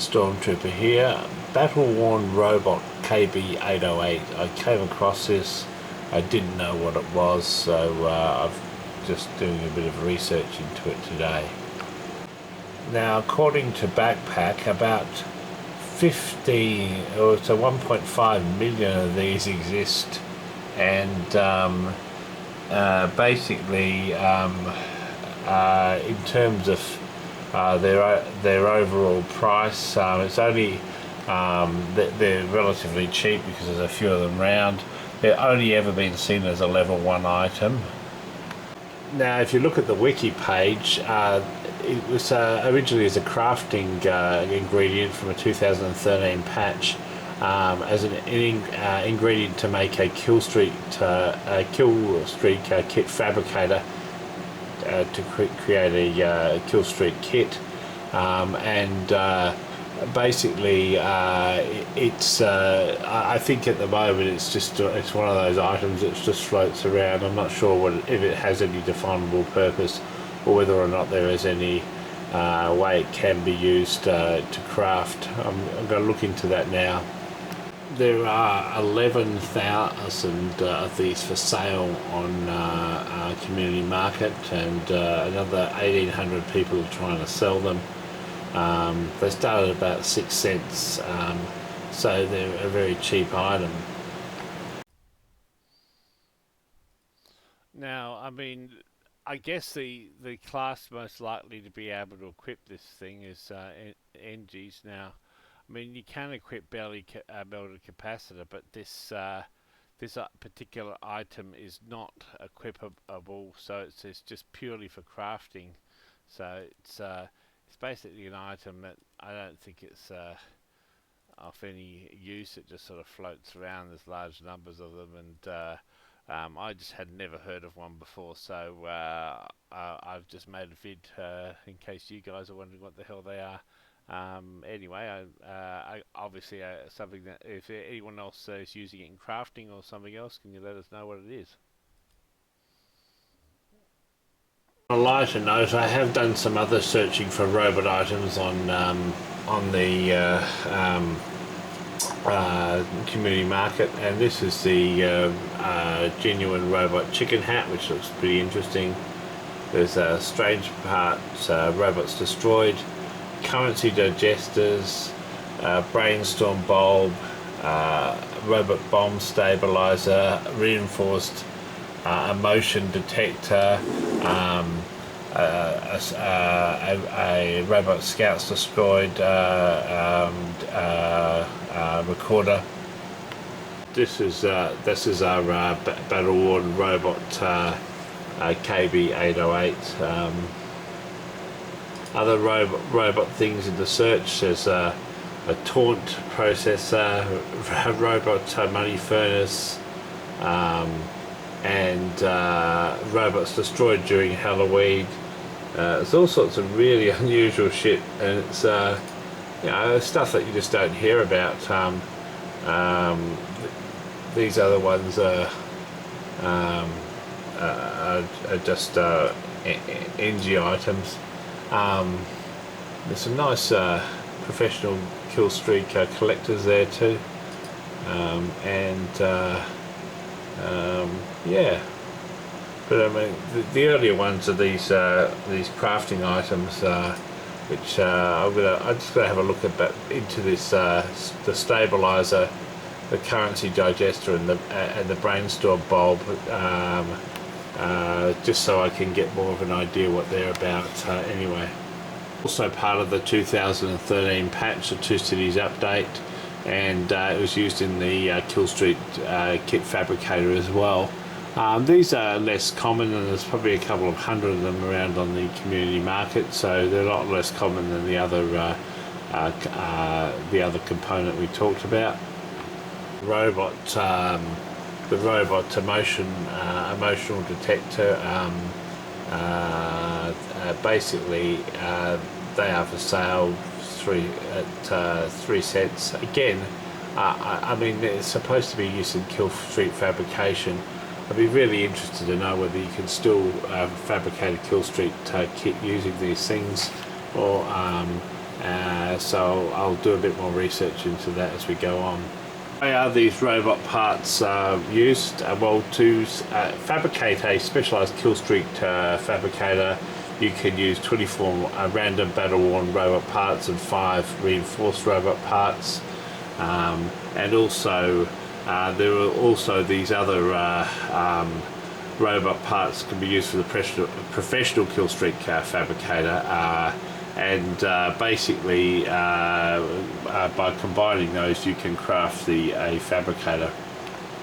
Fatstormtrooper here, battle-worn robot KB808. I came across this, I didn't know what it was, so I'm just doing a bit of research into it today. Now, according to Backpack, about 1.5 million of these exist, and basically in terms of their overall price, it's only they're relatively cheap because there's a few of them around. They're only ever been seen as a level 1 item. Now, if you look at the wiki page, it was originally as a crafting ingredient from a 2013 patch, as an ingredient to make a killstreak kit fabricator to create a killstreak kit, and basically it's I think at the moment it's one of those items that just floats around. I'm not sure if it has any definable purpose, or whether or not there is any way it can be used to craft. I'm going to look into that now. There are 11,000 of these for sale on our community market, and another 1,800 people are trying to sell them. They start at about 6 cents, so they're a very cheap item. Now, I mean, I guess the class most likely to be able to equip this thing is NGs. Now, I mean, you can equip belted capacitor, but this particular item is not equipable, so it's just purely for crafting. So it's basically an item that I don't think it's of any use. It just sort of floats around. There's large numbers of them, and I just had never heard of one before, so I've just made a vid in case you guys are wondering what the hell they are. Anyway, I obviously something that if anyone else is using it in crafting or something else, can you let us know what it is? On a lighter note, I have done some other searching for robot items on the community market, and this is the genuine robot chicken hat, which looks pretty interesting. There's strange parts, robots destroyed, currency digesters, brainstorm bulb, robot bomb stabilizer, reinforced emotion detector, a robot scouts destroyed recorder. This is our battle-worn robot KB808. Other robot things in the search, there's a taunt processor, robot money furnace, and robots destroyed during Halloween. There's all sorts of really unusual shit, and it's stuff that you just don't hear about. These other ones are just NG items. There's some nice professional killstreak collectors there too, yeah. But I mean, the earlier ones are these crafting items, which I'm just gonna have a look into this the stabilizer, the currency digester, and the brainstorm bulb, just so I can get more of an idea what they're about. Anyway, also part of the 2013 patch, the Two Cities update, and it was used in the killstreak kit fabricator as well. These are less common, and there's probably a couple of hundred of them around on the community market, so they're a lot less common than the other component we talked about. The robot emotional detector. Basically, they are for sale at 3 cents. Again, I mean, it's supposed to be used in killstreak fabrication. I'd be really interested to know whether you can still fabricate a killstreak kit using these things, or So I'll do a bit more research into that as we go on. Why are these robot parts used? Well, to fabricate a specialised killstreak fabricator, you can use 24 random battle-worn robot parts and 5 reinforced robot parts. And also, there are also these other robot parts can be used for the professional killstreak fabricator. And basically by combining those you can craft a fabricator.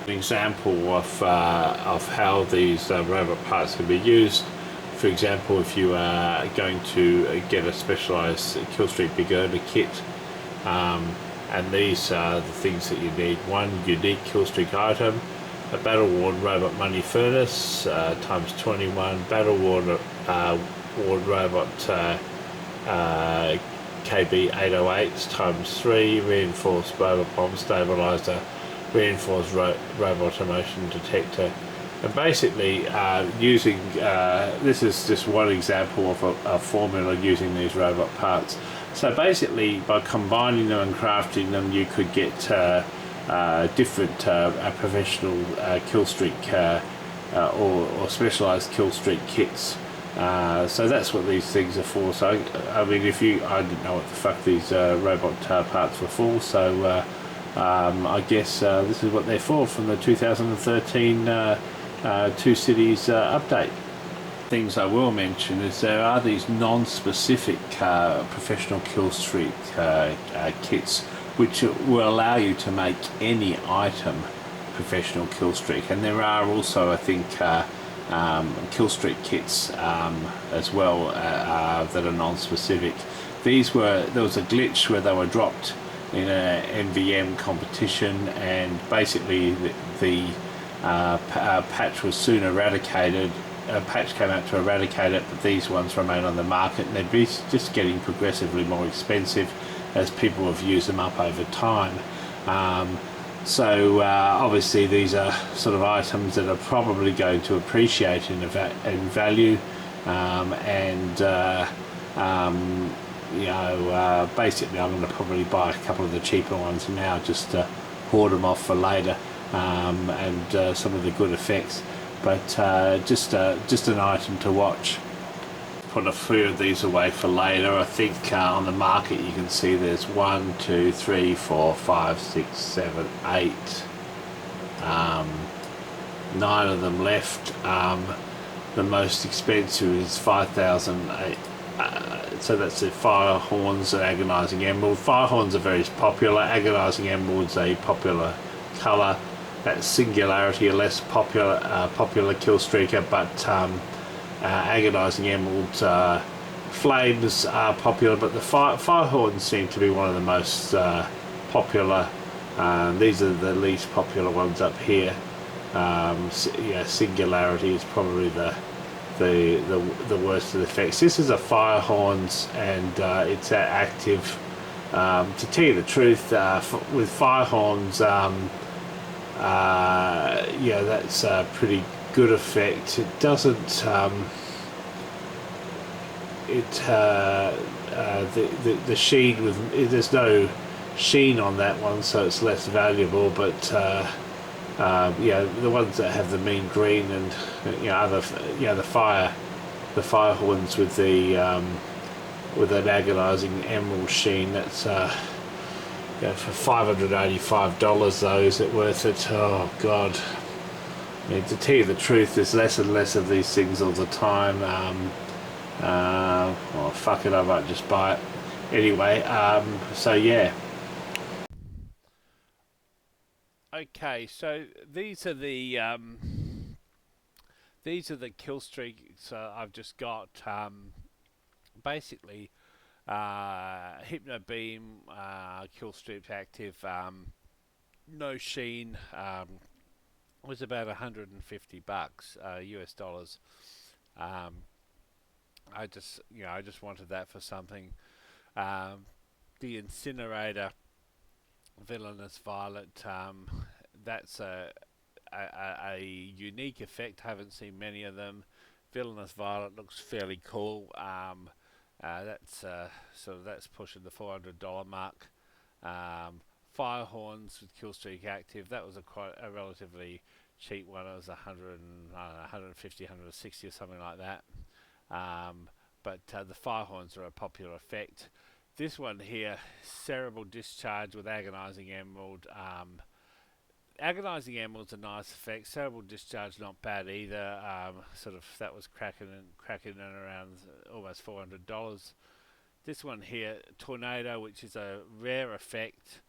An example of how these robot parts can be used, for example, if you are going to get a specialised killstreak beginner kit, and these are the things that you need: one unique killstreak item, a battle-worn robot money furnace times 21, battle-worn worn robot KB808s times 3, reinforced robot bomb stabilizer, reinforced robot motion detector. And basically using this is just one example of a formula using these robot parts. So basically by combining them and crafting them you could get different professional killstreak or specialised killstreak kits. So that's what these things are for. So I mean, I didn't know what the fuck these robot parts were for, so I guess this is what they're for from the 2013 Two Cities update. Things I will mention is there are these non-specific professional killstreak kits which will allow you to make any item professional killstreak, and there are also, I think, killstreak kits as well that are non-specific. There was a glitch where they were dropped in a NVM competition, and basically the patch was soon eradicated. A patch came out to eradicate it, but these ones remain on the market, and they're just getting progressively more expensive as people have used them up over time. So obviously these are sort of items that are probably going to appreciate in value, basically I'm going to probably buy a couple of the cheaper ones now just to hoard them off for later, and some of the good effects, but just an item to watch. Put a few of these away for later. I think on the market you can see there's 1, 2, 3, 4, 5, 6, 7, 8, 9 of them left. The most expensive is 5,000. So that's the fire horns and agonizing emerald. Fire horns are very popular. Agonizing emerald's a popular colour. That singularity, a less popular killstreaker, but agonizing emeralds, flames are popular, but the fire horns seem to be one of the most popular. These are the least popular ones up here. Singularity is probably the worst of the effects. This is a fire horns, and it's active. To tell you the truth, with fire horns, that's a pretty good effect. It doesn't the sheen there's no sheen on that one, so it's less valuable, but the ones that have the mean green and the fire horns with an agonizing emerald sheen, that's for $585 though, is it worth it? Oh god. I mean, to tell you the truth, there's less and less of these things all the time. Fuck it, I might just buy it anyway. So yeah. Okay, so these are the kill streaks I've just got. Basically, Hypno Beam, kill streak active, no sheen. Was about $150 US dollars. I just wanted that for something. The incinerator, villainous violet, that's a unique effect. Haven't seen many of them. Villainous violet looks fairly cool. That's pushing the $400 mark. Um, Fire horns with killstreak active. That was quite a relatively cheap one. It was 100, I don't know, 150, 160 or something like that. Um, but the fire horns are a popular effect. This one here, cerebral discharge with agonizing emerald. Agonizing emerald's a nice effect. Cerebral discharge not bad either. Sort of that was cracking in around almost $400. This one here, tornado, which is a rare effect.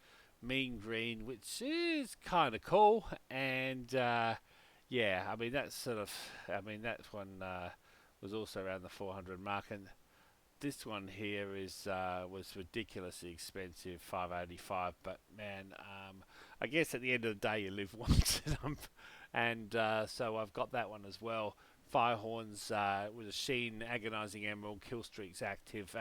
Mean green, which is kind of cool, and yeah, I mean that's sort of, I mean that one was also around the 400 mark, and this one here is was ridiculously expensive, 585. But man, I guess at the end of the day, you live once, and so I've got that one as well. Fire horns with a sheen, agonizing emerald, kill streaks active.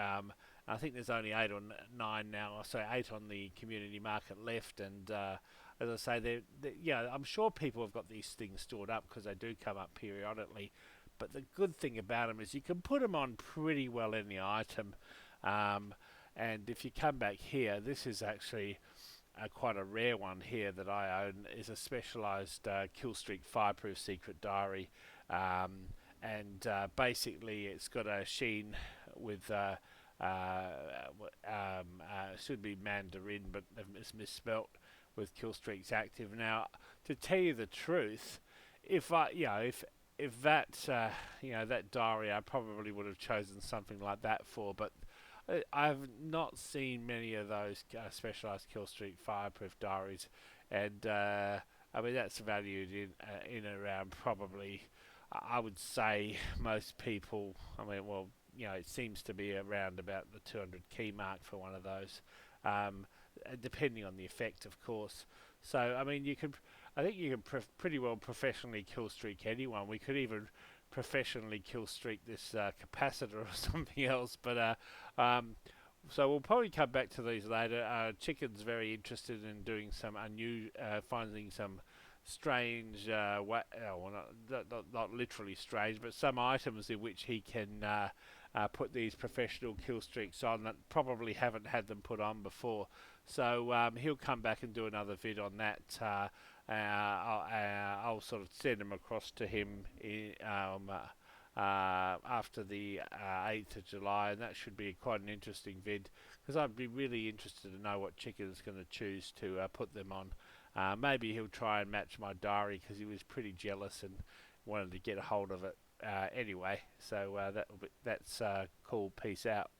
I think there's only 8 or 9 now, so 8 on the community market left, and as I say, yeah, I'm sure people have got these things stored up because they do come up periodically. But the good thing about them is you can put them on pretty well in the item. Um, and if you come back here, this is actually quite a rare one here that I own. Is a specialized killstreak fireproof secret diary. And basically it's got a sheen with should be Mandarin, but it's misspelt, with kill streaks active. Now, to tell you the truth, if I, you know, if that, that diary, I probably would have chosen something like that for, but I've not seen many of those specialized kill streak fireproof diaries, and I mean that's valued in around probably, I would say most people. I mean, well, it seems to be around about the 200 key mark for one of those, um, depending on the effect, of course. So, I mean, I think you can pretty well professionally kill streak anyone. We could even professionally kill streak this capacitor or something else. But so we'll probably come back to these later. Chicken's very interested in doing some finding some strange, well, not literally strange, but some items in which he can put these professional kill streaks on that probably haven't had them put on before. So he'll come back and do another vid on that. I'll sort of send him across to him after the 8th of July, and that should be quite an interesting vid, because I'd be really interested to know what Chicken's going to choose to put them on. Maybe he'll try and match my diary, because he was pretty jealous and wanted to get a hold of it anyway. So that's cool. Peace out.